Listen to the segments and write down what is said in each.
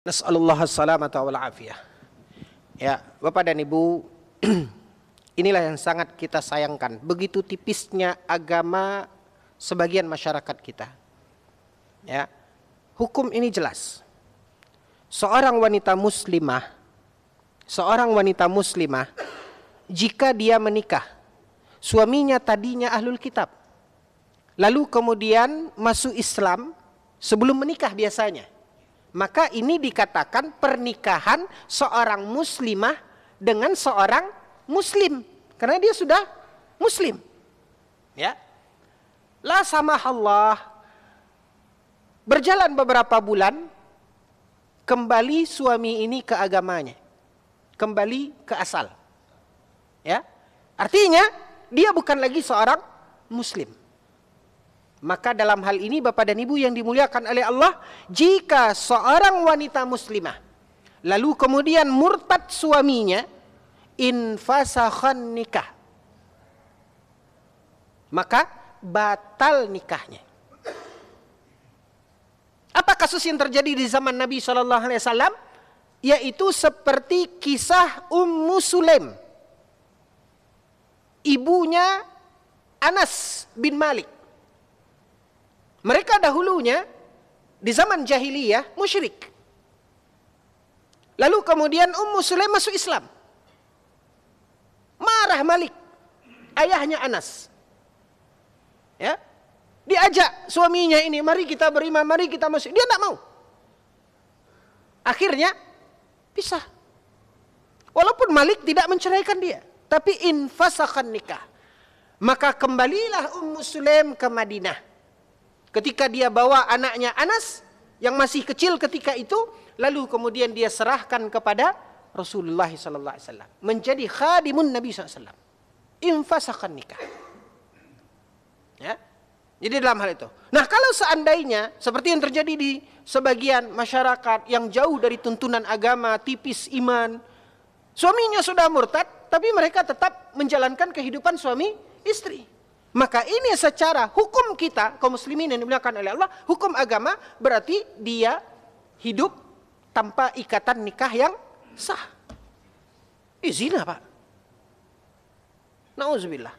Nas'alullah as-salamata wal afiyah. Ya, Bapak dan Ibu, inilah yang sangat kita sayangkan. Begitu tipisnya agama sebagian masyarakat kita. Ya. Hukum ini jelas. Seorang wanita muslimah jika dia menikah, suaminya tadinya ahlul kitab, lalu kemudian masuk Islam sebelum menikah biasanya, maka ini dikatakan pernikahan seorang muslimah dengan seorang muslim, karena dia sudah muslim. Ya. La samahallah. Berjalan beberapa bulan, kembali suami ini ke agamanya, kembali ke asal. Ya. Artinya dia bukan lagi seorang muslim. Maka dalam hal ini Bapak dan Ibu yang dimuliakan oleh Allah, jika seorang wanita muslimah lalu kemudian murtad suaminya, infasakhan nikah, maka batal nikahnya. Apa kasus yang terjadi di zaman Nabi SAW? Yaitu seperti kisah Ummu Sulaim, ibunya Anas bin Malik. Mereka dahulunya di zaman jahiliyah musyrik. Lalu kemudian Ummu Sulaim masuk Islam. Marah Malik, ayahnya Anas. Ya. Diajak suaminya ini, mari kita beriman, mari kita masuk. Dia tidak mau. Akhirnya pisah. Walaupun Malik tidak menceraikan dia, tapi infasakhan nikah. Maka kembalilah Ummu Sulaim ke Madinah. Ketika dia bawa anaknya Anas yang masih kecil ketika itu, lalu kemudian dia serahkan kepada Rasulullah SAW, menjadi khadimun Nabi SAW. Infasakhan nikah. Ya. Jadi dalam hal itu. Nah, kalau seandainya seperti yang terjadi di sebagian masyarakat yang jauh dari tuntunan agama, tipis iman, suaminya sudah murtad, tapi mereka tetap menjalankan kehidupan suami istri. Maka ini secara hukum kita, kaum muslimin yang dimuliakan oleh Allah, hukum agama berarti dia hidup tanpa ikatan nikah yang sah. Zina, Pak. Nauzubillah.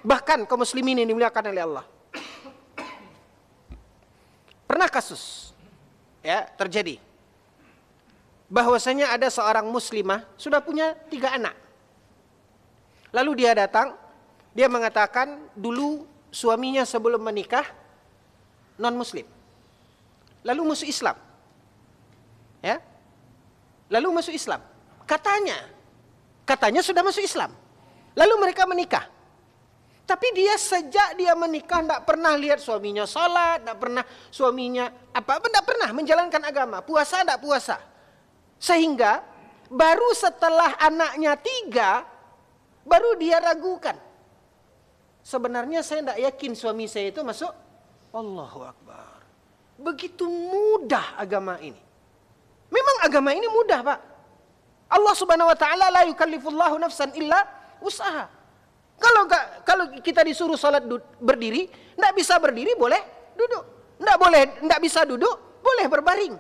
Bahkan kaum muslimin yang dimuliakan oleh Allah, pernah kasus ya terjadi bahwasanya ada seorang muslimah sudah punya 3 anak. Lalu dia datang, dia mengatakan dulu suaminya sebelum menikah non muslim, lalu masuk Islam. Ya. Lalu masuk Islam. Katanya sudah masuk Islam. Lalu mereka menikah. Tapi dia sejak dia menikah tidak pernah lihat suaminya sholat, tidak pernah suaminya apa-apa, tidak pernah menjalankan agama, puasa tidak puasa. Sehingga baru setelah anaknya 3, baru dia ragukan. Sebenarnya saya tidak yakin suami saya itu masuk. Allahu Akbar. Begitu mudah agama ini. Memang agama ini mudah, Pak. Allah Subhanahu wa taala la yukallifullahu nafsan illa wus'aha. Kalau kita disuruh salat berdiri, tidak bisa berdiri, boleh duduk. Tidak bisa duduk, boleh berbaring.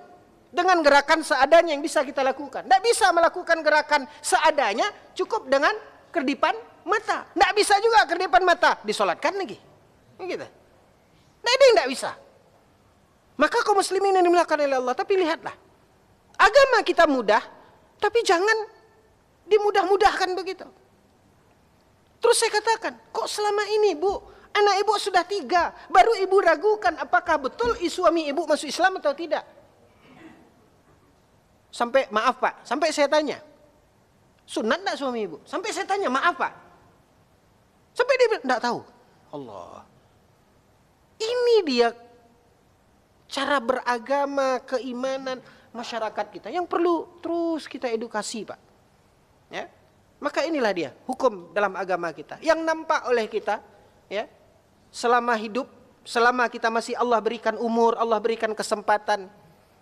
Dengan gerakan seadanya yang bisa kita lakukan. Tidak bisa melakukan gerakan seadanya, cukup dengan kedipan mata. Tidak bisa juga kedipan mata, disolatkan lagi. Gitu. Nah, ini tidak bisa. Maka kaum muslimin yang dimuliakan oleh Allah, tapi lihatlah. Agama kita mudah, tapi jangan dimudah-mudahkan begitu. Terus saya katakan, kok selama ini Bu, anak ibu sudah 3, baru ibu ragukan apakah betul suami ibu masuk Islam atau tidak. Sampai, maaf Pak, sampai saya tanya, sunat enggak suami ibu? Sampai saya tanya, maaf Pak. Sampai dia bilang, enggak tahu. Allah. Ini dia cara beragama, keimanan masyarakat kita yang perlu terus kita edukasi, Pak. Ya. Maka inilah dia hukum dalam agama kita yang nampak oleh kita ya selama hidup, selama kita masih Allah berikan umur, Allah berikan kesempatan.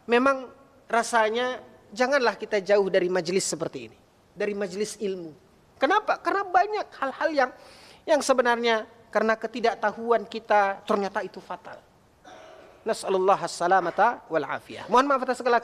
Memang rasanya janganlah kita jauh dari majelis seperti ini, dari majelis ilmu. Kenapa? Karena banyak hal-hal yang sebenarnya karena ketidaktahuan kita ternyata itu fatal. Nas'alullah as-salamata wal afiyah. Mohon maaf atas segala